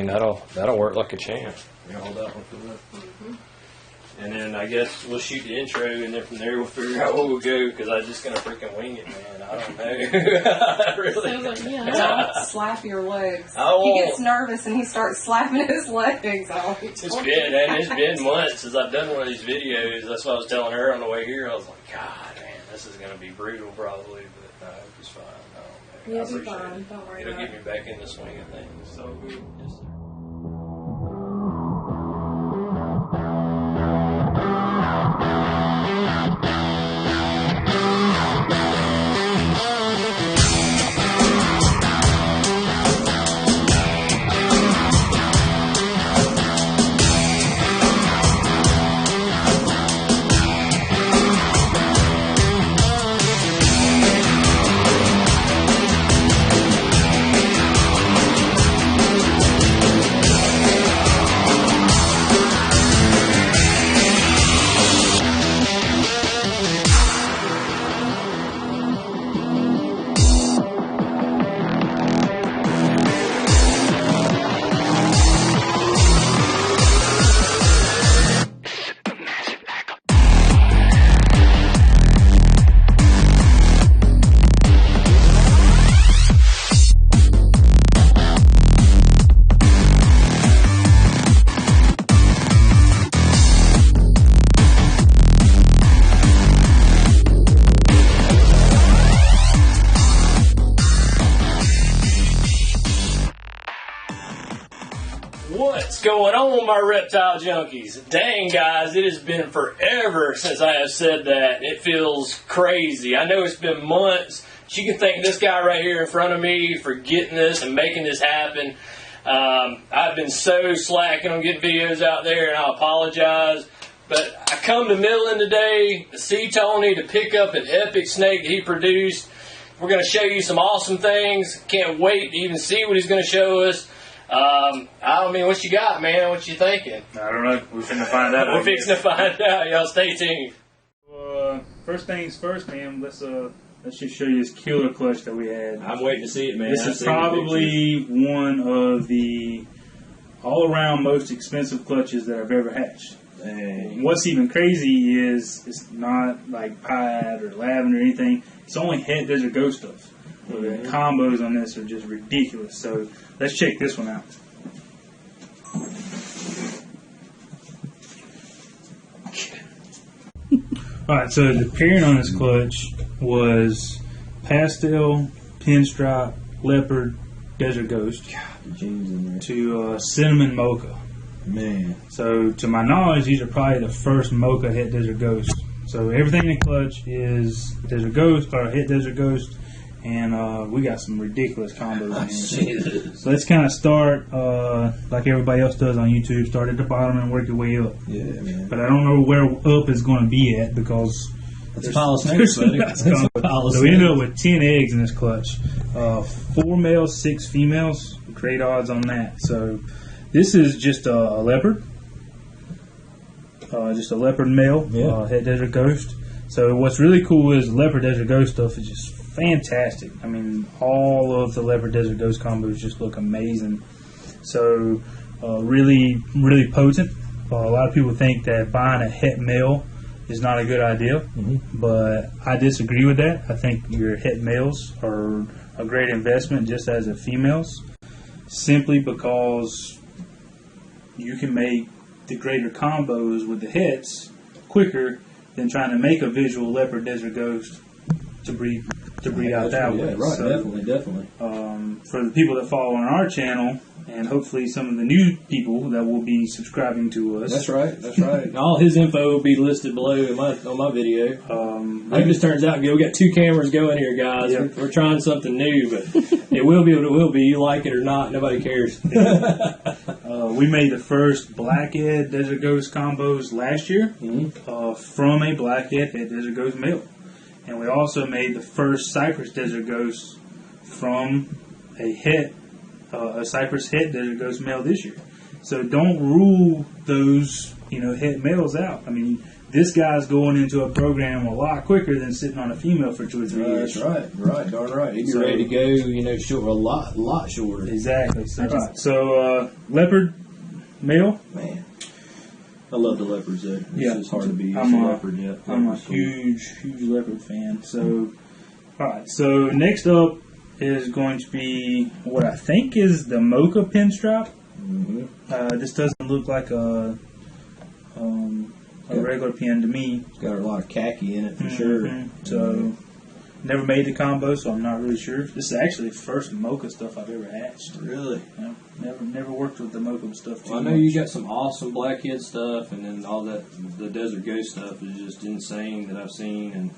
mean, that'll work like a champ. You hold that one for that. And then I guess we'll shoot the intro, and then from there we'll figure out where we'll go, because I'm just going to freaking wing it, man. I don't know. Really. Sounds like, don't slap your legs. I won't. He gets nervous and he starts slapping his legs. It's been months since I've done one of these videos. That's what I was telling her on the way here. I was like, God, man, this is going to be brutal probably, but no, it's fine. I don't know. You'll be fine. Don't worry It'll about get me back in the swing of things. So, yes, sir. What's going on, my reptile junkies? Dang, guys, it has been forever since I have said that. It feels crazy. I know it's been months. You can thank this guy right here in front of me for getting this and making this happen. I've been so slacking on getting videos out there, and I apologize. But I come to Midland today to see Tony, to pick up an epic snake that he produced. We're going to show you some awesome things. Can't wait to even see what he's going to show us. I mean, what you got, man? What you thinking? I don't know. We're fixing to find out. We're fixing to find out. Y'all stay tuned. First things first, man. Let's just show you this killer clutch that we had. I'm waiting to see it, man. This is probably one of the all-around most expensive clutches that I've ever hatched. Dang. What's even crazy is it's not like pied or lavender or anything. It's only Het Desert Ghost stuff. So the combos on this are just ridiculous. So let's check this one out. Alright, so the pairing on this clutch was Pastel, Pinstripe, Leopard, Desert Ghost to Cinnamon Mocha. Man. So to my knowledge, these are probably the first Mocha Het Desert Ghost. So everything in the clutch is Desert Ghost or Het Desert Ghost. And we got some ridiculous combos in here. So let's kind of start like everybody else does on YouTube. Start at the bottom and work your way up. Yeah, man. But I don't know where up is going to be at because it's a pile of snakes, buddy. So we ended up with 10 eggs in this clutch. 4 males, 6 females. Great odds on that. So this is just a leopard. Just a leopard male. Yeah. Het Desert Ghost. So what's really cool is Leopard Desert Ghost stuff is just fantastic. I mean, all of the Leopard Desert Ghost combos just look amazing. So, really, really potent. A lot of people think that buying a het male is not a good idea, but I disagree with that. I think your het males are a great investment just as a females, simply because you can make the greater combos with the hets quicker than trying to make a visual Leopard Desert Ghost to breed out that way. Right, so, definitely. For the people that follow on our channel, and hopefully some of the new people that will be subscribing to us. That's right. All his info will be listed below on my video. I hope this turns out good. We got 2 cameras going here, guys. Yep. We're trying something new, but it will be what it will be. You like it or not, nobody cares. We made the first Blackhead Desert Ghost combos last year from a Blackhead Het Desert Ghost male. And we also made the first Cypress Desert Ghost from a Cypress Het Desert Ghost male this year. So don't rule those het males out. I mean, this guy's going into a program a lot quicker than sitting on a female for 2 or 3 years. That's right, darn right. He'd be ready to go, short, a lot shorter. Exactly. So, leopard, male. Man, I love the leopards though. It's just hard to beat. I'm a Leopard's cool. huge leopard fan. So, all right. So next up is going to be what I think is the Mocha pinstripe. Mm-hmm. This doesn't look like a regular pin to me. It's got a lot of khaki in it for sure. So, never made the combo, so I'm not really sure. This is actually the first Mocha stuff I've ever hatched. Really? Never worked with the Mocha stuff too Well, I know much. you got some awesome Blackhead stuff, and then all that the Desert Ghost stuff is just insane that I've seen.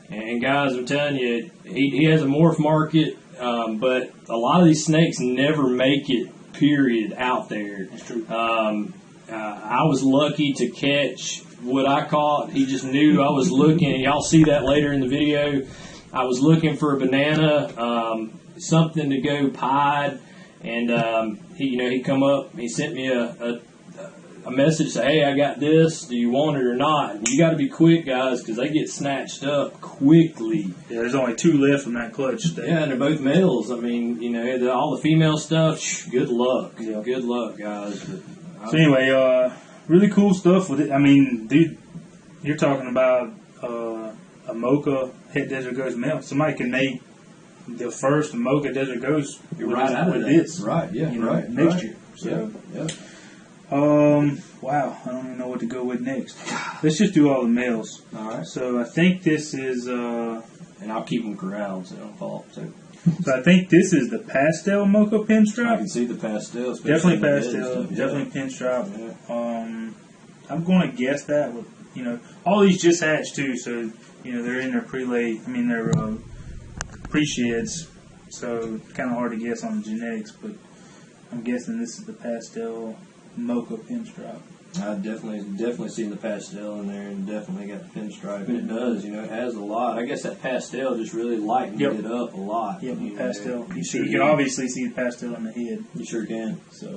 And guys, I'm telling you, he has a morph market, but a lot of these snakes never make it. Period. Out there. That's true. I was lucky to catch what I caught. He just knew I was looking. Y'all see that later in the video. I was looking for a banana, something to go pied, and he come up. He sent me a message, say, "Hey, I got this. Do you want it or not?" And you got to be quick, guys, because they get snatched up quickly. Yeah, there's only 2 left from that clutch. Yeah, and they're both males. I mean, all the female stuff. Good luck. Yeah. Good luck, guys. But, So anyway, really cool stuff with it. I mean, dude, you're talking about a Mocha Het Desert Ghost male. Somebody can make the first Mocha Desert Ghost You're with right out of that. this. Right, yeah, right. Next right. year. So, yeah. wow, I don't even know what to go with next. Let's just do all the males. All right. So I think this is, And I'll keep them corralled so they don't fall. So I think this is the Pastel Mocha I pinstripe. can see the pastel. especially Definitely in the head pastel, and stuff. definitely pinstripe. Yeah. I'm going to guess that with, all these just hatched too, so, they're in their their pre-sheds, so kind of hard to guess on the genetics, but I'm guessing this is the Pastel Mocha pinstripe. I definitely seen the pastel in there, and definitely got the pinstripe. And it does, it has a lot. I guess that pastel just really lightened it up a lot. Yep, pastel. You sure can obviously see the pastel on the head. You sure can. So,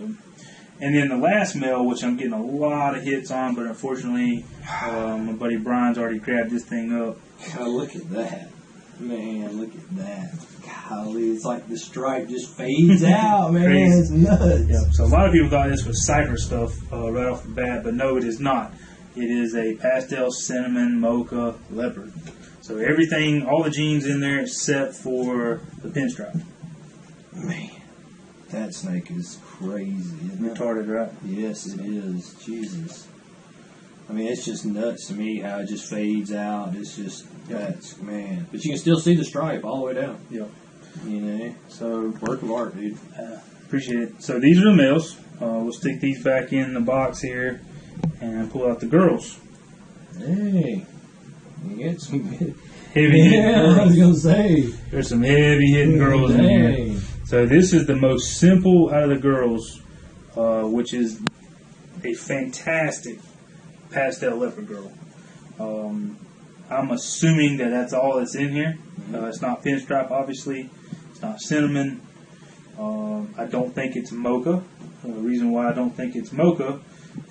and then the last male, which I'm getting a lot of hits on, but unfortunately, my buddy Brian's already grabbed this thing up. God, look at that. Man, look at that. Golly, it's like the stripe just fades out, man. Crazy. It's nuts. Yep. So a lot of people thought this was cypher stuff right off the bat, but no, it is not. It is a pastel cinnamon mocha leopard. So everything, all the genes in there except for the pinstripe. Man, that snake is crazy, isn't it? Retarded, right? Yes, it is. Jesus. I mean, it's just nuts to me how it just fades out. It's just, man. But you can still see the stripe all the way down. Yep. So, work of art, dude. Appreciate it. So these are the males. We'll stick these back in the box here and pull out the girls. Hey, you get some Heavy hitting I was girls. going to say. There's some heavy hitting girls in here. So this is the most simple out of the girls, which is a fantastic pastel leopard girl. I'm assuming that that's all that's in here. It's not pinstripe, obviously. It's not cinnamon. I don't think it's mocha. The reason why I don't think it's mocha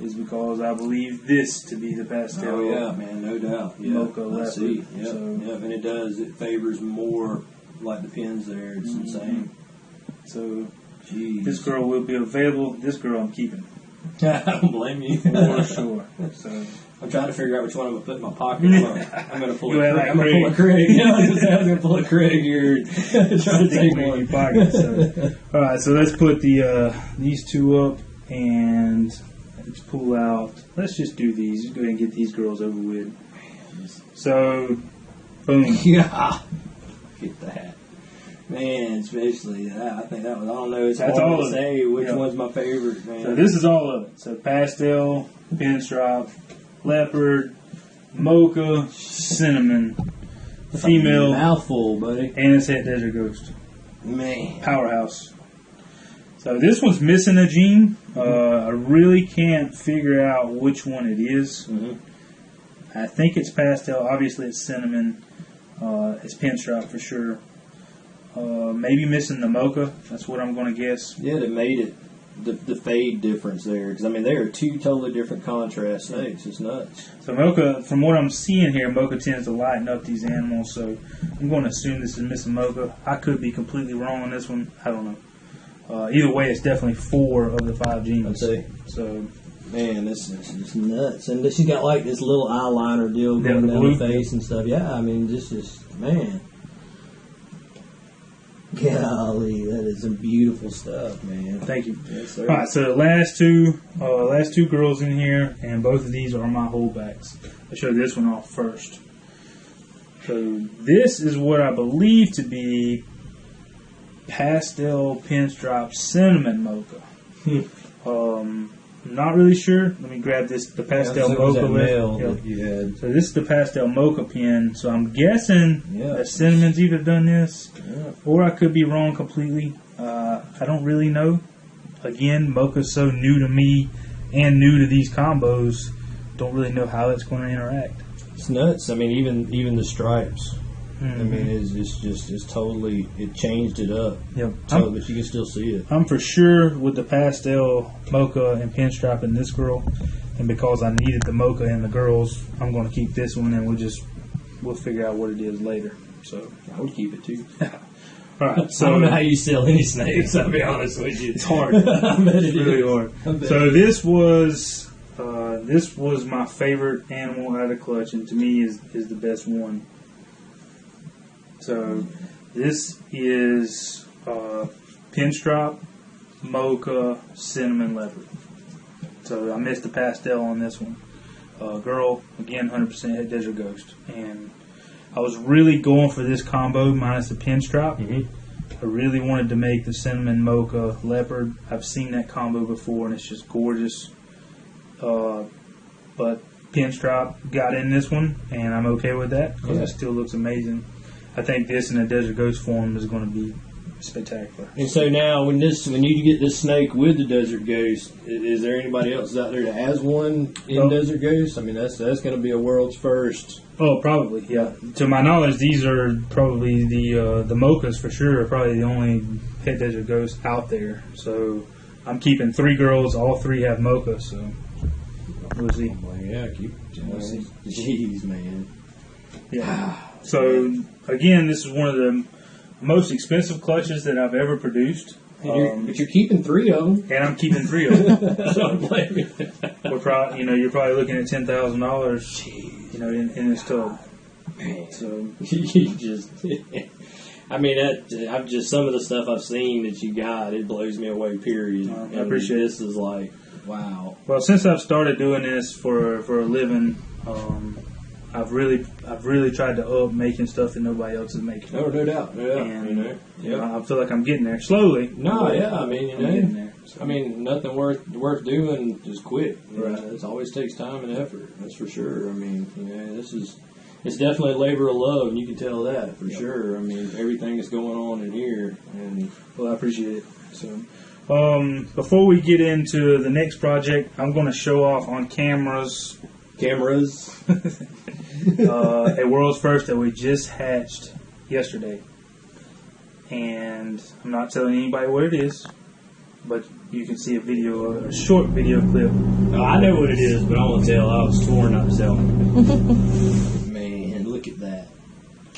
is because I believe this to be the pastel. Oh, yeah, man, no doubt. Yeah, Mocha I leopard. see. Yeah, So, and it does. It favors more like the pins there. It's insane. So Jeez. this girl will be available. This girl I'm keeping. I don't blame you. For sure. So I'm trying to figure out which one I'm going to put in my pocket. I'm going to pull You a have Craig. like I'm going to pull a Craig. I was going to pull a Craig here. Trying to stick take them in one. your pocket. So. All right, so let's put these two up and let's pull out. Let's just do these. Just go ahead and get these girls over with. So, boom. Yeah. Get that. Man, especially that. I think that was, I don't know, it's That's hard all to of say which yeah. one's my favorite, man. So this is all of it. So pastel, pinstripe, leopard, mocha, cinnamon, female, mouthful, buddy. and it's Het Desert Ghost. Man. Powerhouse. So this one's missing a gene. I really can't figure out which one it is. Mm-hmm. I think it's pastel. Obviously it's cinnamon. It's pinstripe for sure. Maybe missing the mocha. That's what I'm going to guess. Yeah, they made it. the fade difference there, because I mean they are two totally different contrast snakes. It's nuts. So Mocha, from what I'm seeing here, Mocha tends to lighten up these animals. So I'm going to assume this is missing Mocha. I could be completely wrong on this one. I don't know. Either way, it's definitely 4 of the 5 genes. I'd say. So. Man, this is nuts. And she's got like this little eyeliner deal going down her face and stuff. Yeah, I mean, man. Golly, that is some beautiful stuff, man. Thank you. Yes, sir. All right, so the last two girls in here, and both of these are my holdbacks. I'll show this one off first. So this is what I believe to be Pastel Pinstripe Cinnamon Mocha. Not really sure. Let me grab the Pastel Mocha list. Yeah. So this is the Pastel Mocha pen. So I'm guessing that Cinnamon's either done this, or I could be wrong completely. I don't really know. Again, Mocha's so new to me and new to these combos. Don't really know how it's going to interact. It's nuts. I mean, even the stripes. I mean, it's totally, it changed it up. Yep. But you can still see it. I'm for sure with the Pastel Mocha and Pinstripe in this girl, and because I needed the Mocha in the girls, I'm going to keep this one, and we'll figure out what it is later. So I would keep it too. All right. So I don't know how you sell any snakes. I'll be honest with you. It's hard. I bet It's really hard. So this was my favorite animal out of the clutch, and to me is the best one. So this is Pinstripe, Mocha, Cinnamon Leopard. So I missed the Pastel on this one. Girl, again, 100% head Desert Ghost. And I was really going for this combo minus the Pinstripe. I really wanted to make the Cinnamon Mocha Leopard. I've seen that combo before, and it's just gorgeous. But Pinstripe got in this one, and I'm okay with that because it still looks amazing. I think this in a Desert Ghost form is going to be spectacular. And so now, when you get this snake with the Desert Ghost, is there anybody else out there that has one in Desert Ghost? I mean, that's going to be a world's first. Oh, probably, yeah. To my knowledge, these are probably the Mochas for sure. Are probably the only pet Desert Ghosts out there. So I'm keeping 3 girls. All 3 have Mocha. So we'll see. Oh, yeah, we'll see. Jeez, man. Yeah. So again, this is one of the most expensive clutches that I've ever produced. But you're keeping 3 of them, and I'm keeping 3 of them. so I'm blaming. You're probably looking at $10,000. In this tub. Man, so you just. I mean, I've just some of the stuff I've seen that you got, it blows me away. Period. I appreciate this. Is like, wow. Well, since I've started doing this for a living, I've really tried to up making stuff that nobody else is making. Oh, no doubt. And I feel like I'm getting there slowly. No, yeah, I mean, I'm getting there. So. I mean, nothing worth doing is quit. Right. It always takes time and effort. That's for sure. I mean, it's definitely a labor of love, and you can tell that for sure. I mean, everything that's going on in here, and well, I appreciate it. So, before we get into the next project, I'm going to show off on cameras. A world's first that we just hatched yesterday, and I'm not telling anybody what it is, but you can see a short video clip. Oh, I know what it is, but I won't tell. I was sworn not to tell. Man, look at that.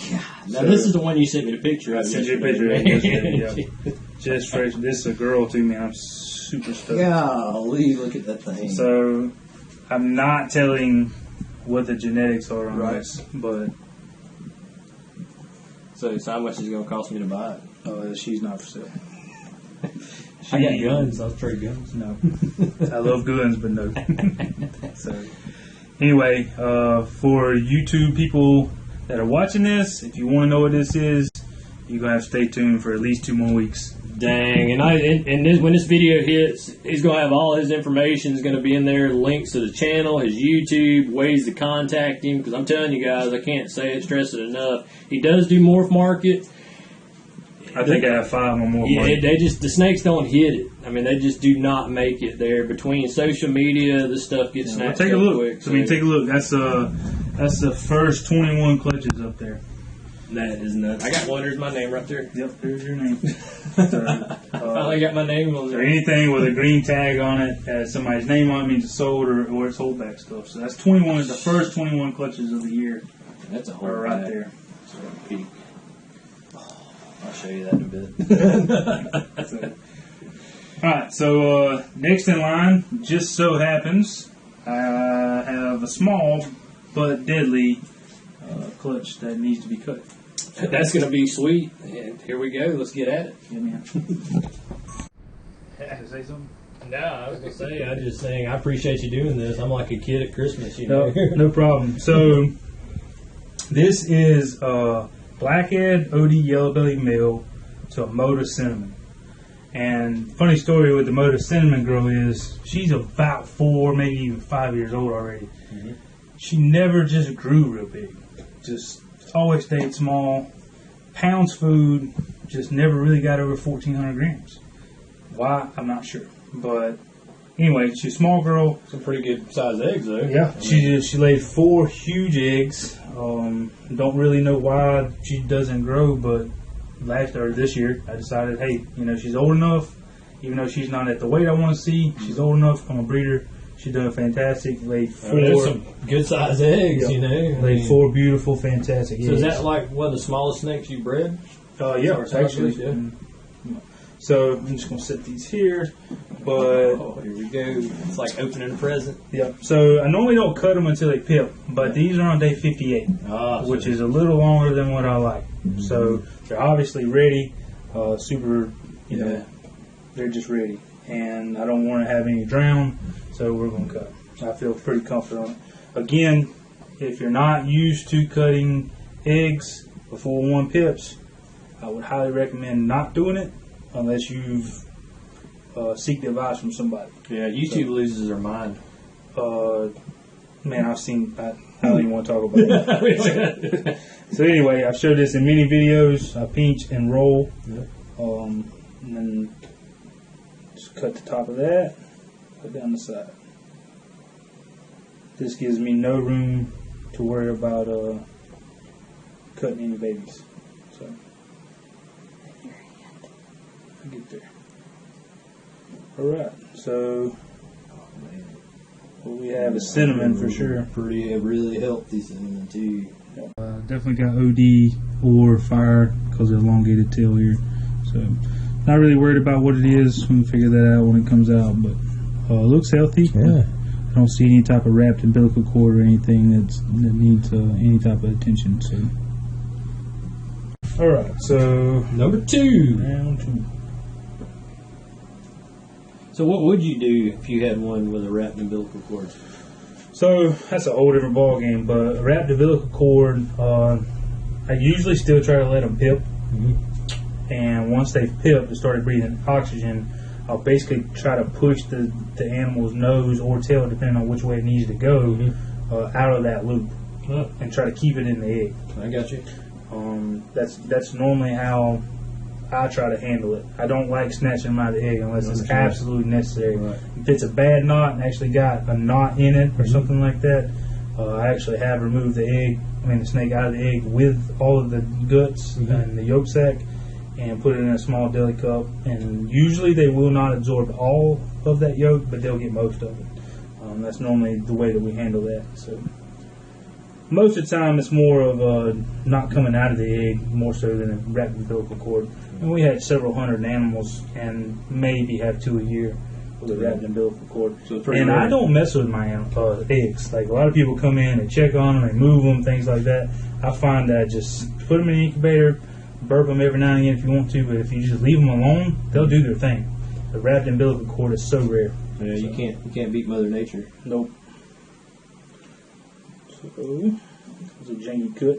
God. Now, this is the one you sent me the picture of. I sent you a picture of it. Yeah. Just fresh. This is a girl too, man. I'm super stoked. Golly, look at that thing. So, I'm not telling what the genetics are on this, but so how much is it going to cost me to buy it? She's not for sale. I got guns. I'll trade guns. No, I love guns, but no. So anyway, for YouTube people that are watching this, if you want to know what this is, you're gonna have to stay tuned for at least 2 more weeks. Dang, and when this video hits, he's going to have all his information. Is going to be in there, links to the channel, his YouTube, ways to contact him, because I'm telling you guys, I can't stress it enough. He does do morph market. I think I have 5 or more. Yeah, the snakes don't hit it. I mean, they just do not make it there. Between social media, this stuff gets snatched take a look. quick. So, take a look. That's the first 21 clutches up there. That is nuts. I got one. There's my name right there. Yep, there's your name. So, Finally got my name on so there. anything with a green tag on it has somebody's name on it means it's sold or it's holdback stuff. So that's 21. The first 21 clutches of the year That's a whole are right there. peak. I'll show you that in a bit. So, all right. So next in line, just so happens I have a small but deadly clutch that needs to be cut. That's going to be sweet. And here we go. Let's get at it. Yeah, man. Say something? No, I was going to say, I was just saying, I appreciate you doing this. I'm like a kid at Christmas, you know. No problem. So this is Blackhead OD Yellow Belly male to a Mocha cinnamon. And funny story with the Mocha cinnamon girl is she's about 4, maybe even 5 years old already. Mm-hmm. She never just grew real big. Just always stayed small. Pounds food, just never really got over 1,400 grams. Why? I'm not sure. But anyway, she's a small girl. Some pretty good sized eggs, though. Yeah. She laid 4 huge eggs. Don't really know why she doesn't grow, but this year I decided, hey, she's old enough, even though she's not at the weight I want to see, she's old enough. I'm a breeder. She's doing fantastic. Laid 4 some good sized eggs, you know. Laid 4 beautiful, fantastic eggs. So is that like one of the smallest snakes you bred? Yeah, actually. Yeah. So I'm just gonna set these here, but here we go. It's like opening a present. Yeah. So I normally don't cut them until they pip, but these are on day 58, which is a little longer than what I like. Mm-hmm. So they're obviously ready. Super, you know, they're just ready, and I don't want to have any drown, so we're gonna cut. I feel pretty confident on it. Again, if you're not used to cutting eggs before 1 pips, I would highly recommend not doing it unless you've seek the advice from somebody. Yeah, YouTube loses their mind. Man, I've seen. I don't even want to talk about it. So anyway, I've showed this in many videos. I pinch and roll, and then just cut the top of that, put down the side. This gives me no room to worry about cutting any babies. So I'll get there. Alright, so what we have is cinnamon for sure. Pretty, really healthy cinnamon too. Definitely got OD or fire because of the elongated tail here. So not really worried about what it is. We can figure that out when it comes out, but it looks healthy. Yeah. I don't see any type of wrapped umbilical cord or anything that needs any type of attention. So, all right. So number 2. Round 2. So what would you do if you had one with a wrapped umbilical cord? So that's a whole different ball game. But a wrapped umbilical cord, I usually still try to let them pip. Mm-hmm. And once they've pipped and started breathing oxygen, I'll basically try to push the animal's nose or tail, depending on which way it needs to go, out of that loop, and try to keep it in the egg. I got you. That's normally how I try to handle it. I don't like snatching them out of the egg unless it's absolutely necessary. Right. If it's a bad knot and actually got a knot in it or something like that, I actually have removed the snake out of the egg with all of the guts and the yolk sac, and put it in a small deli cup. And usually they will not absorb all of that yolk, but they'll get most of it. That's normally the way that we handle that. So most of the time it's more of not coming out of the egg more so than a wrapped umbilical cord. And we had several hundred animals and maybe have 2 a year with a wrapped umbilical cord. So and I don't mess with my eggs. Like a lot of people come in and check on them, they move them, things like that. I find that just put them in the incubator, burp them every now and again if you want to, but if you just leave them alone, they'll do their thing. The wrapped umbilical cord is so rare. Yeah, you can't beat Mother Nature. Nope. So it's a janky cut.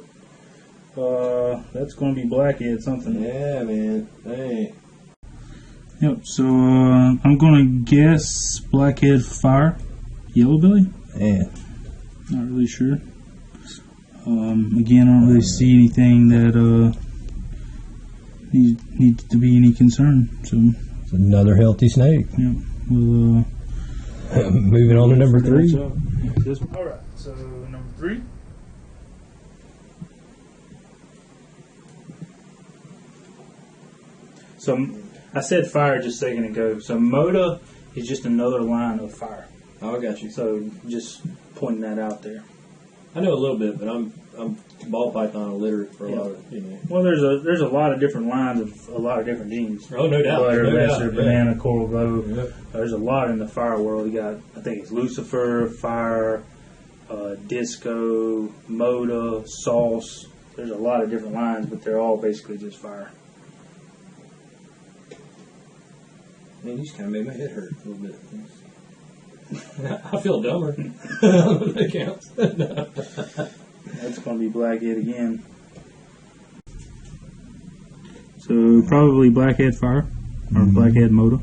That's going to be Blackhead something. Yeah, man. Hey. Yep. So I'm going to guess Blackhead fire, yellow belly. Yeah. Not really sure. Again, I don't really see anything that needs to be any concern. So it's another healthy snake. Yep. We'll, moving on to number 3. All right. So number 3. So I said fire just a second ago. So Mocha is just another line of fire. Oh, I got you. So just pointing that out there. I know a little bit, but I'm ball python illiterate for a lot of, Well, there's a lot of different lines of a lot of different genes. Oh, no doubt. Butter, No lesser, doubt, banana, coral glow. Yeah. There's a lot in the fire world. You got, I think it's Lucifer, fire, disco, Mocha, sauce. There's a lot of different lines, but they're all basically just fire. Man, you just kind of made my head hurt a little bit. I feel dumber. That counts. That's going to be Blackhead again. So probably Blackhead fire or Blackhead Mocha.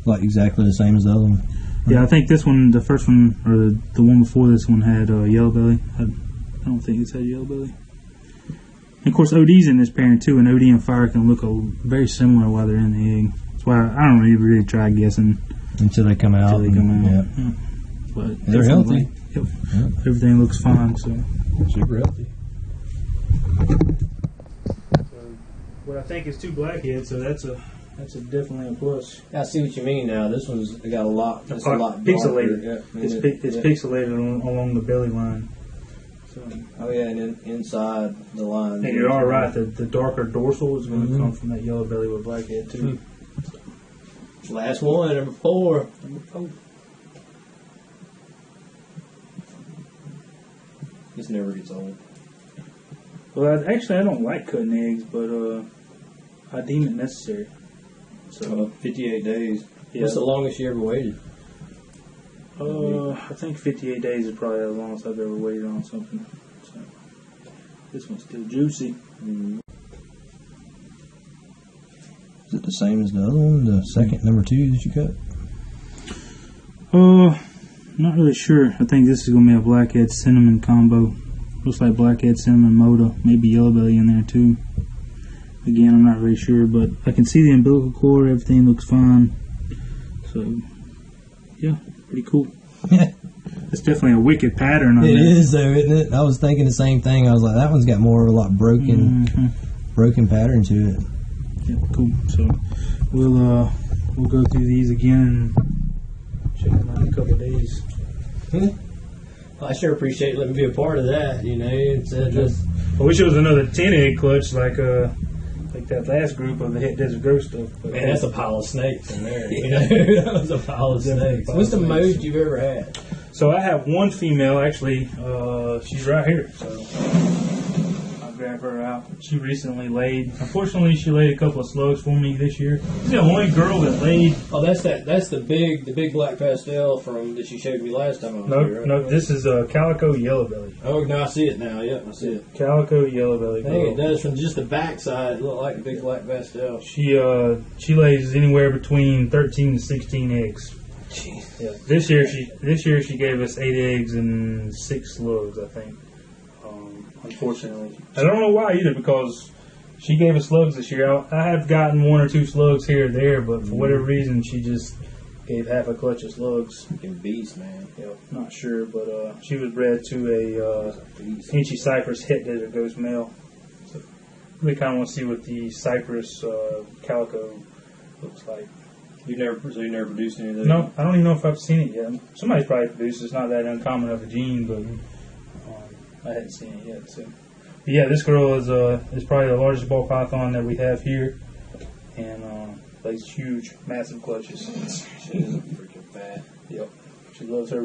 Like exactly the same as the other one. Yeah, I think this one, the first one, or the one before this one had yellow belly. I don't think it's had yellow belly. And of course, OD's in this pairing too, and OD and fire can look very similar while they're in the egg. That's why I don't really try guessing Until they come out. Yeah. Yeah. But They're healthy. Yep. Everything looks fine. So Super healthy. what I think is two blackheads, so that's definitely a plus. I see what you mean now. This one's got a lot. It's a lot pixelated. darker. Yeah. It's pixelated along the belly line. So, Oh yeah, and then inside the line. and you're all right. The darker dorsal is going to come from that yellow belly with blackhead too. Last one, number 4. This never gets old. Well, I don't like cutting eggs, but I deem it necessary. So 58 days. yeah. What's the longest you ever waited? I think 58 days is probably the longest I've ever waited on something. So this one's still juicy. Is it the same as the other one, the second number 2 that you cut? Not really sure. I think this is going to be a blackhead cinnamon combo. Looks like blackhead cinnamon Mocha, maybe yellow belly in there too. Again, I'm not really sure, but I can see the umbilical cord. Everything looks fine. So, yeah, pretty cool. It's definitely a wicked pattern on It that. is though, isn't it? I was thinking the same thing. I was like, that one's got more of a lot broken pattern to it. Yeah, cool. So we'll go through these again and check them out in a couple of days. I sure appreciate letting me be a part of that. It's just. I wish it was another 10 egg clutch like that last group of the Het Desert Grow stuff. But Man, that's a pile of snakes in there. That was a pile of snakes. What's the most you've ever had? So I have one female, actually. She's right here. So I'll grab her out. She recently laid. Unfortunately, she laid a couple of slugs for me this year. She's the only girl that laid. Oh, that's the big black pastel that you showed me last time I was here. Right? No, this is a Calico yellow belly. Oh, no, I see it now. Yep, I see it. Calico yellow belly. I think it does from just the back side. It look like a big black pastel. She lays anywhere between 13 to 16 eggs. Jeez. Yeah. This year she gave us 8 eggs and 6 slugs, I think. Unfortunately, I don't know why either, because she gave us slugs this year. I have gotten 1 or 2 slugs here or there, but for whatever reason, she just gave half a clutch of slugs. Fucking beast, man. Yep, not sure, but she was bred to a Inchy Cypress Het Desert Ghost male. So really kind of want to see what the Cypress Calico looks like. You never produced any of those? No, I don't even know if I've seen it yet. Somebody's probably produced it. It's not that uncommon of a gene, but I hadn't seen it yet. So, but yeah, this girl is probably the largest ball python that we have here, and lays huge, massive clutches. She is freaking fat. Yep, she loves her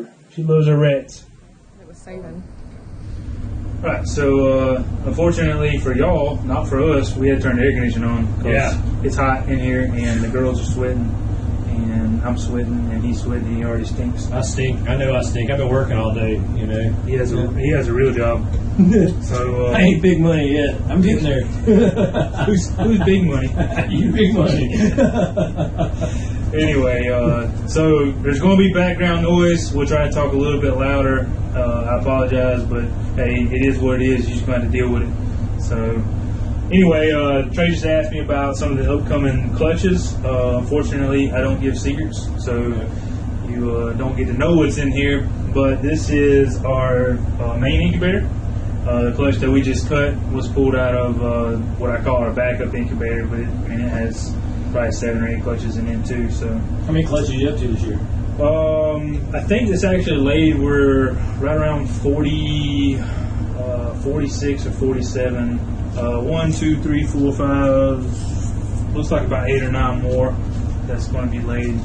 rats. It was saving. Right, so unfortunately for y'all, not for us, we had to turn the air conditioner on because it's hot in here and the girls are sweating. And I'm sweating, and he's sweating, and he already stinks. I stink. I know I stink. I've been working all day, He has a real job. So I ain't big money yet. I'm getting there. who's big money? You big money. Anyway, so there's going to be background noise. We'll try to talk a little bit louder. I apologize, but hey, it is what it is. You just got to deal with it. So. Anyway, Trey just asked me about some of the upcoming clutches. Unfortunately, I don't give secrets, so you don't get to know what's in here. But this is our main incubator. The clutch that we just cut was pulled out of what I call our backup incubator, but it has probably 7 or 8 clutches in it too. So How many clutches you up to this year? I think this actually laid we're right around 46 or 47. 1, 2, 3, 4, 5. Looks like about 8 or 9 more that's going to be laid.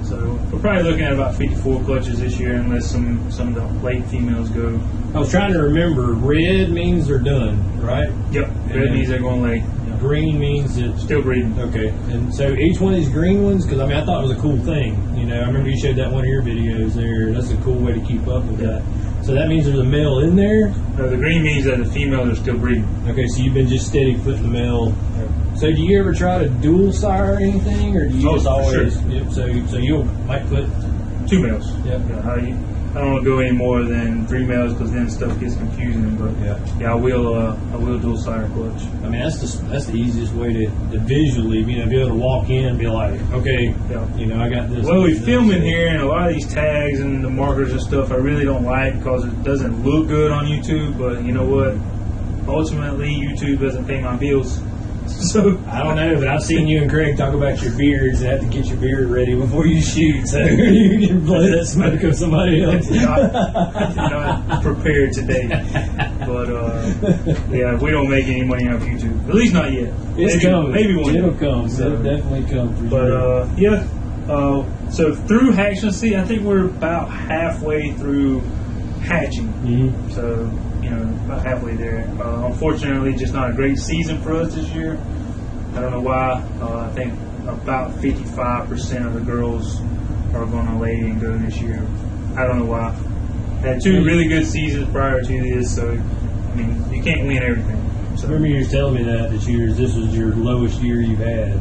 So we're probably looking at about 54 clutches this year, unless some of the late females go. I was trying to remember. Red means they're done, right? Yep, red means they're going to lay. Green means it's Still breeding. okay. And so each one of these green ones, because I mean, I thought it was a cool thing. You know, I remember you showed that in one of your videos there. That's a cool way to keep up with that. So that means there's a male in there. The green means that the females are still breeding. Okay, so you've been just steady putting the male. So do you ever try to dual sire or anything, or do you just always? Sure. Yep, so you might put 2 males. Yep. Yeah, I don't want to go any more than 3 males because then stuff gets confusing. But I will dual sire clutch. I mean, that's the easiest way to visually, be able to walk in and be like, okay, I got this. Well, we film in here, and a lot of these tags and the markers and stuff I really don't like because it doesn't look good on YouTube. But you know what? Ultimately, YouTube doesn't pay my bills. So I don't know, but I've seen you and Craig talk about your beards and have to get your beard ready before you shoot, so you can blow that smoke of somebody else. I did not prepare today, but we don't make any money off YouTube. At least not yet. It's coming. Maybe one. It'll come. It'll definitely come for sure. So through hatching, I think we're about halfway through hatching. Mm-hmm. So. About halfway there. Unfortunately, just not a great season for us this year. I don't know why. I think about 55% of the girls are going to lay and go this year. I don't know why. Had 2 really good seasons prior to this, so I mean, you can't win everything. So, I remember you were telling me that this was your lowest year you've had.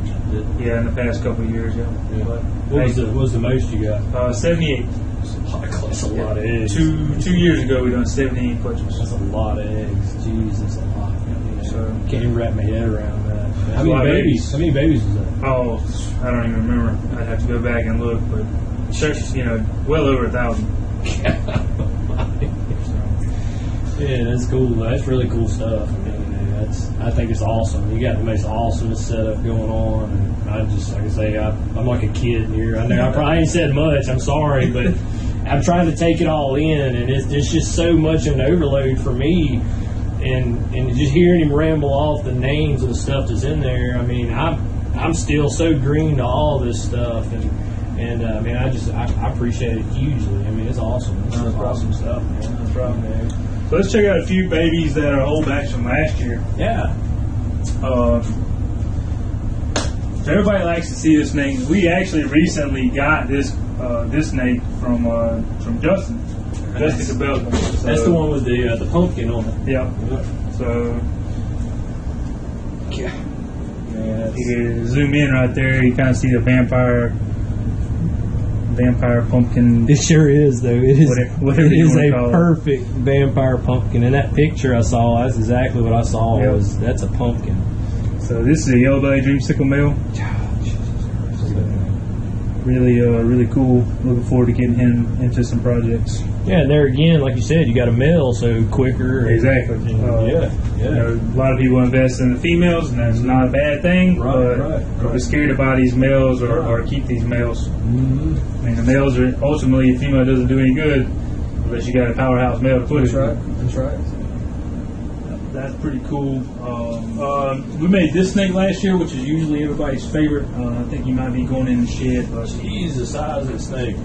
Yeah, in the past couple of years. Yeah. What was the most you got? 78. That's a lot of eggs. 2 years ago, we done 78 clutches. That's a lot of eggs. Jeez, that's a lot. So can't even wrap my head around that. How many babies? How many babies was that? Oh, I don't even remember. I'd have to go back and look, but well over 1,000. Yeah, that's cool. That's really cool stuff. I mean, I think it's awesome. You got the most awesome setup going on. And I just, like I say, I'm like a kid here. I know I probably ain't said much. I'm sorry, but I'm trying to take it all in, and it's just so much of an overload for me. And just hearing him ramble off the names of the stuff that's in there. I mean, I'm still so green to all this stuff, and I mean, I appreciate it hugely. I mean, it's awesome. It's awesome stuff, man. That's right, man. So let's check out a few babies that are old batch from last year. Yeah. So everybody likes to see this snake. We actually recently got this snake from Justin. Justin Cabell. So, that's the one with the pumpkin on it. Yeah. So Yeah. you can zoom in right there. You kind of see the vampire pumpkin. It sure is, though. It is. Whatever it you is wanna a call it. perfect vampire pumpkin. And that picture I saw, that's exactly what I saw. Yep. That's a pumpkin. So this is a yellow belly dreamsicle male. Really cool. Looking forward to getting him into some projects. Yeah, and there again, like you said, you got a male, so quicker. Exactly. Yeah. A lot of people invest in the females, and that's not a bad thing. Right. If we're scared to buy these males or keep these males. Mm-hmm. I mean, the males are ultimately, a female doesn't do any good unless you got a powerhouse male to put it. That's right. That's pretty cool. We made this snake last year, which is usually everybody's favorite. I think he might be going in the shed. But Jeez, the size of that snake.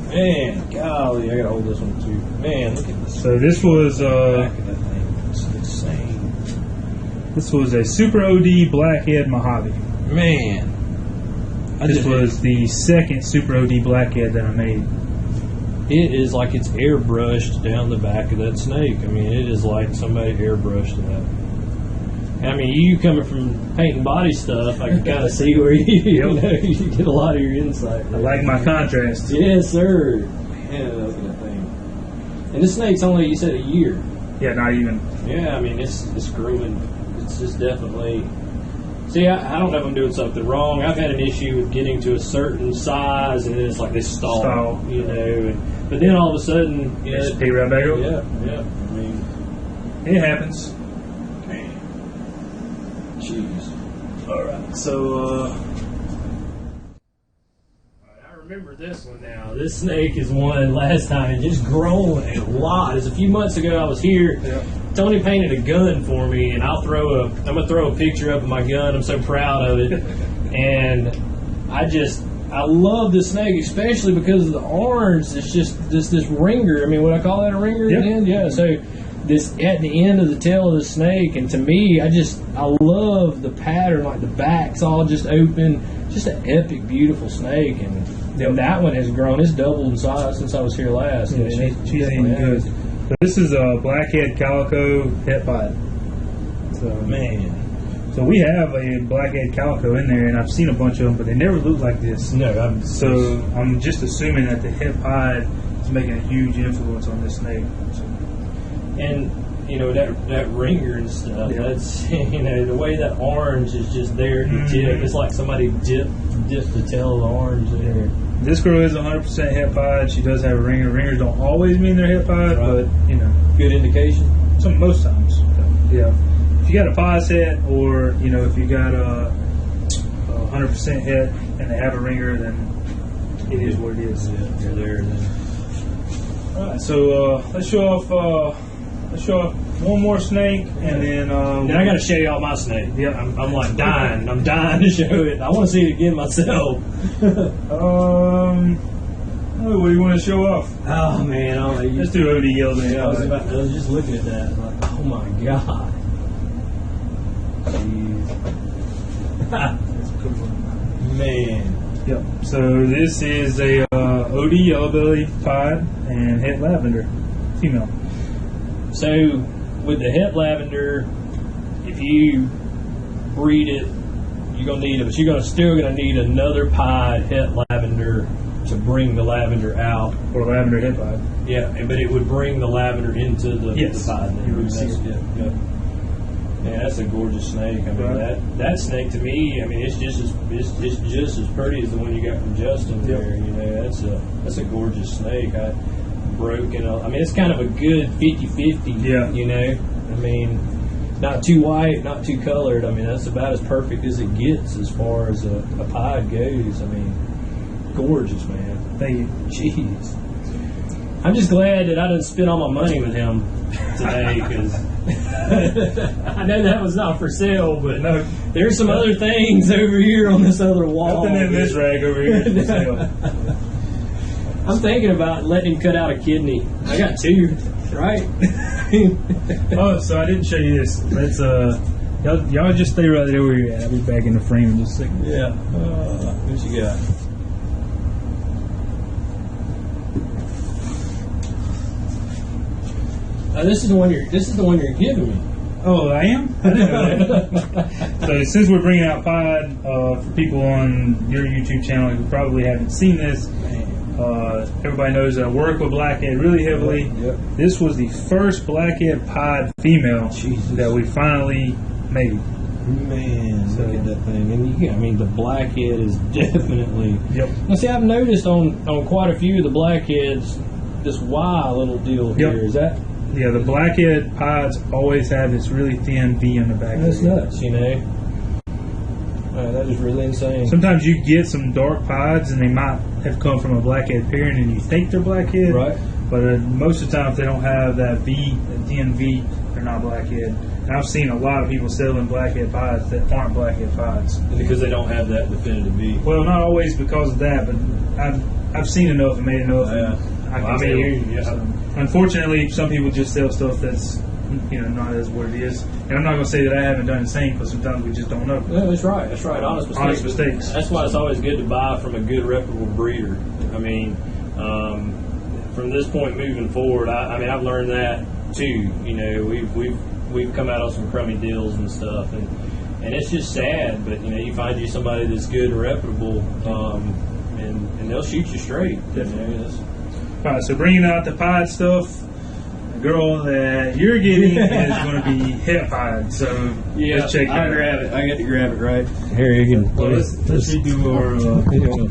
Man, golly, I gotta hold this one too. Man, look at this. So this was back of that thing. It's insane. This was a Super OD Blackhead Mojave. Man. This was the second Super OD Blackhead that I made. It is like it's airbrushed down the back of that snake. I mean, it is like somebody airbrushed that. I mean, you coming from painting body stuff, I can kind of see where you get a lot of your insight. I like my contrast. Yes, sir. Man, look at that thing. And this snake's only, you said, a year. Yeah, not even. Yeah, I mean, it's grooming. It's just definitely. See, I don't know if I'm doing something wrong. I've had an issue with getting to a certain size, and then it's like they stall. You know. But then all of a sudden, Just pay right back over. Yeah. I mean, It happens. Man. Jeez. Alright, so, I remember this one now. This snake is one last time and just grown a lot. It's a few months ago I was here. yeah. Tony painted a gun for me, and I'm gonna throw a picture up of my gun. I'm so proud of it. And I love this snake, especially because of the orange. It's just this ringer. I mean, would I call that a ringer at the end? Yeah. So this at the end of the tail of the snake, and to me, I love the pattern. Like the back's all just open, just an epic, beautiful snake. And that one has grown. It's doubled in size since I was here last. Yeah, she's eating good. So this is a Blackhead Calico het pod. So Man. So we have a Blackhead Calico in there, and I've seen a bunch of them, but they never look like this. No, I'm just assuming that the het pod is making a huge influence on this snake. So, and you know that ringer and stuff. Yeah. That's the way that orange is just there at the tip. It's like somebody dipped the tail of the orange there. this girl is 100% het pod. She does have a ringer. Ringers don't always mean they're het pod, Right. but Good indication. most times. Yeah. If you got a pod set, or if you got a 100% het and they have a ringer, then it is what it is. Yeah, you're there then. All right, so let's show off one more snake, and then Then I got to show you all my snake. Yep. I'm like dying. I'm dying to show it. I want to see it again myself. what do you want to show off? Oh man, Let's do OD yells. I was just looking at that. Like, oh my god. Jeez. Man. Yep. So this is a OD yellow belly pod and het lavender female. So with the het lavender, if you breed it, you're gonna need it, but you're still gonna need another pod het lavender to bring the lavender out. Or lavender het pod. Yeah, but it would bring the lavender into the pod. You would see it. Yeah. Yeah, that's a gorgeous snake. I mean, Right. that snake to me, I mean, it's just as pretty as the one you got from Justin there. That's a gorgeous snake. I mean, it's kind of a good 50-50. Yeah. I mean, not too white, not too colored. I mean, that's about as perfect as it gets as far as a pod goes. I mean, gorgeous, man. Thank you. Jeez. I'm just glad that I didn't spend all my money with him today, because I know that was not for sale, but No, there's some other things over here on this other wall. nothing in this rag over here. For sale. I'm thinking about letting him cut out a kidney. I got two, right? Oh, so I didn't show you this. Let's y'all just stay right there where you're at. I'll be back in the frame in just a second. Yeah. What you got? This is the one you're giving me. Oh, I am? I didn't know that. So since we're bringing out pod for people on your YouTube channel who probably haven't seen this, everybody knows that I work with Blackhead really heavily. Yep. This was the first Blackhead pod female Jesus. that we finally made. Man, look at that thing. And the blackhead is definitely. Yep. Now, see, I've noticed on quite a few of the blackheads this Y little deal here. Yep. Is that? Yeah, the Blackhead pods always have this really thin V on the back. That's of it. nuts, that is really insane. Sometimes you get some dark pods and they might have come from a Blackhead parent and you think they're Blackhead. Right. But most of the time, if they don't have that V, that thin V, they're not Blackhead. And I've seen a lot of people selling Blackhead pods that aren't Blackhead pods. Because they don't have that definitive V. Well, not always because of that, but I've seen enough and made enough. Yeah. I can Well, I mean, tell. yeah. So, unfortunately, some people just sell stuff that's not as what it is. And I'm not going to say that I haven't done the same, because sometimes we just don't know. No, that's right. That's right. Honest mistakes. Honest mistakes. That's why it's always good to buy from a good, reputable breeder. I mean, from this point moving forward, I've learned that too. We've come out on some crummy deals and stuff, and it's just sad. But you find you somebody that's good and reputable, and they'll shoot you straight. All right, so bringing out the pod stuff, the girl that you're getting is going to be het pod. So let's check that out. grab it. I got to grab it right here. You can. Well, let's redo our. Yeah. I'm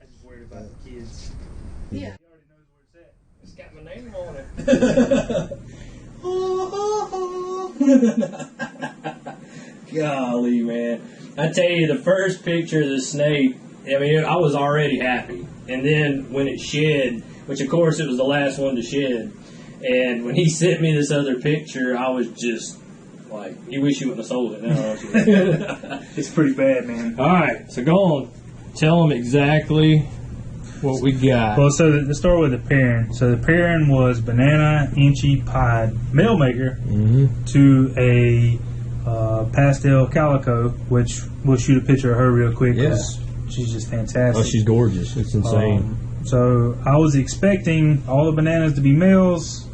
just worried about the kids. Yeah. He already knows where it's at. It's got my name on it. Golly, man. I tell you, the first picture of the snake, I mean, I was already happy. And then when it shed, which of course it was the last one to shed, and when he sent me this other picture, I was just like, you wish you wouldn't have sold it now, don't you? It's pretty bad, man. All right, so go on. Tell them exactly what we got. Well, so let's start with the pairing. So the pairing was banana inchy pied mail maker to a Pastel Calico, which we'll shoot a picture of her real quick because she's just fantastic. Oh, she's gorgeous. It's insane. So I was expecting all the bananas to be males,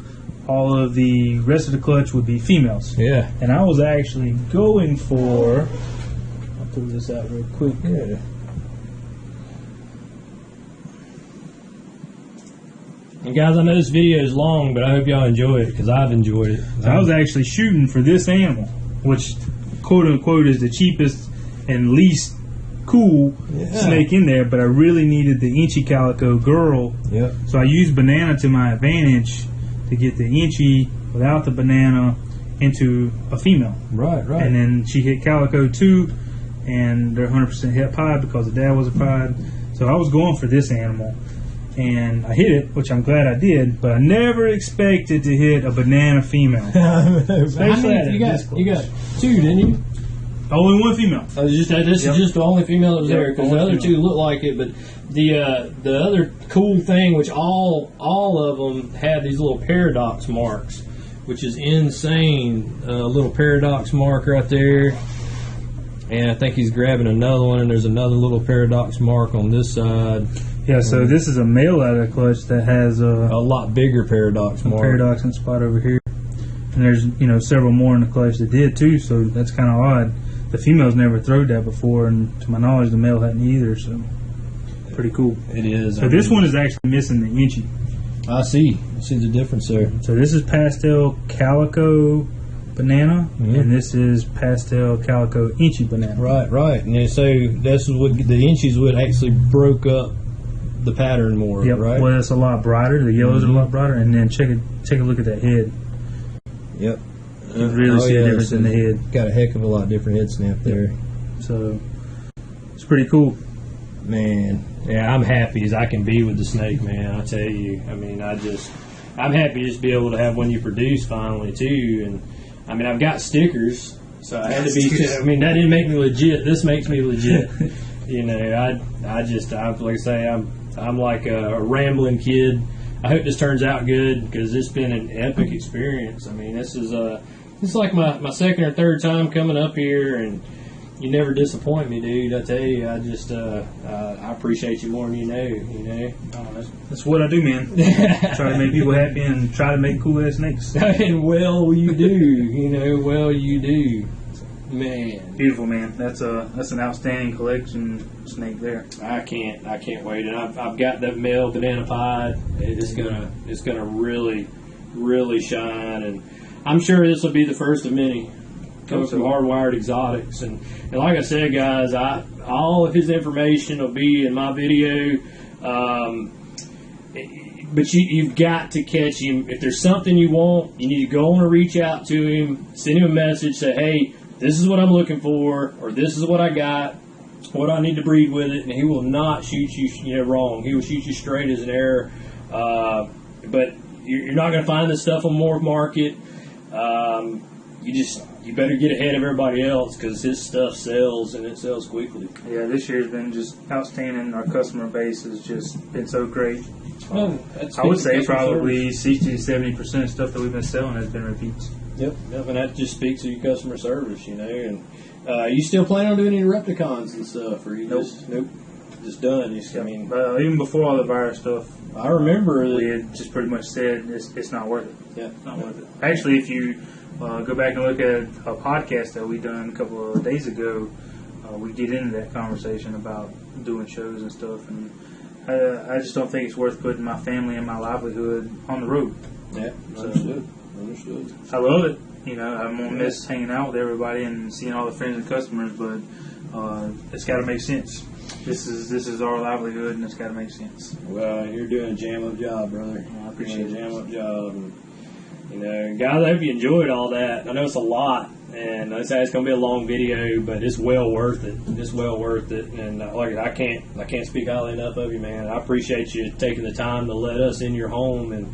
all of the rest of the clutch would be females. Yeah. And I was actually going for, I'll pull this out real quick. Yeah. And guys, I know this video is long, but I hope y'all enjoy it because I've enjoyed it. So I was actually shooting for this animal, which quote unquote is the cheapest and least cool snake in there, but I really needed the inchy calico girl. Yep. So I used banana to my advantage to get the inchy without the banana into a female. Right. And then she hit calico too, and they're 100% hit pied because the dad was a pied. So I was going for this animal, and I hit it, which I'm glad I did, but I never expected to hit a banana female. You got two, didn't you? Only one female. This is just the only female that was there because the other two look like it. But the other cool thing, which all of them had these little paradox marks, which is insane. A little paradox mark right there, and I think he's grabbing another one. And there's another little paradox mark on this side. Yeah, so this is a male out of the clutch that has a lot bigger paradox mark. Paradox in spot over here, and there's several more in the clutch that did too. So that's kind of odd. The female's never throwed that before, and to my knowledge, the male hadn't either. So pretty cool. It is. So this one is actually missing the inchy. I see the difference there. So this is Pastel Calico banana, and this is Pastel Calico inchy banana. Right. And so this is what the inches would actually broke up the pattern more. Yep. Right. Well, it's a lot brighter. The yellows are a lot brighter, and then take a look at that head. Yep. You really see the difference in the head. Got a heck of a lot different head snap there. So it's pretty cool. Man, yeah, I'm happy as I can be with the snake, man. I tell you, I mean, I'm happy just to be able to have one you produce finally too. And I mean, I've got stickers, so I had to be. I mean, that didn't make me legit. This makes me legit. Like I say, I'm like a rambling kid. I hope this turns out good because it's been an epic experience. I mean, this is like my second or third time coming up here, and you never disappoint me, dude. I tell you, I appreciate you more than you know. Oh, that's what I do, man. Try to make people happy and try to make cool ass snakes. And well, you do. Well, you do. Man, Beautiful, man. That's an outstanding collection snake there. I can't wait. And I've got that male banana pie. It's gonna really shine, and I'm sure this will be the first of many coming from Hardwired Exotics. And like I said, guys, all of his information will be in my video. But you've got to catch him. If there's something you want, you need to go on and reach out to him, send him a message, say, hey, this is what I'm looking for, or this is what I got, what I need to breed with it, and he will not shoot you wrong. He will shoot you straight as an arrow. But you're not going to find this stuff on Morph Market. You better get ahead of everybody else because his stuff sells, and it sells quickly. Yeah, this year's been just outstanding. Our customer base has just been so great. I would say probably 60 to 70% of stuff that we've been selling has been repeats. Yep, and that just speaks to your customer service, And you still plan on doing any Repticons and stuff, or you just done? Even before all the virus stuff, I remember we had just pretty much said it's not worth it. Yeah, it's not worth it. Actually, if you go back and look at a podcast that we done a couple of days ago, we get into that conversation about doing shows and stuff, and I just don't think it's worth putting my family and my livelihood on the road. Yeah, understood. I love it. I'm gonna miss hanging out with everybody and seeing all the friends and customers, but it's got to make sense. This is our livelihood, and it's got to make sense. Well, you're doing a jam-up job, brother. I appreciate a jam-up job. You know, guys, I hope you enjoyed all that. I know it's a lot, and it's going to be a long video, but it's well worth it. It's well worth it, and like I can't speak highly enough of you, man. I appreciate you taking the time to let us in your home and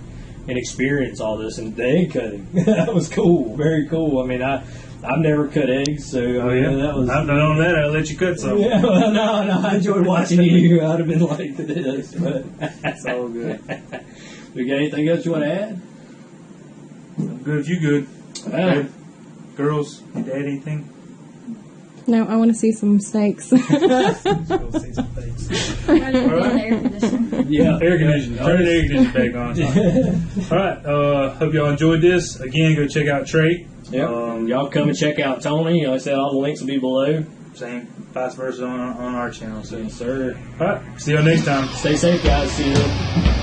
experience all this. And the egg cutting, that was cool, very cool. I mean, I've never cut eggs, so that was. I've done that. I'll let you cut some. Yeah, well, no, I enjoyed watching you. I'd have been like this, but It's all good. We got anything else you want to add? I'm good if you good. Uh, Girls, your dad anything? No, I want to see some snakes. Let's go see some things. Air conditioning. Yeah, Air conditioning. Turn the air conditioning back on. All right. Hope y'all enjoyed this. Again, go check out Trey. Yep. Y'all come and check out Tony. Like I said, all the links will be below. Same, vice versa on our channel. So, Yes, sir. all right. See y'all next time. Stay safe, guys. See you.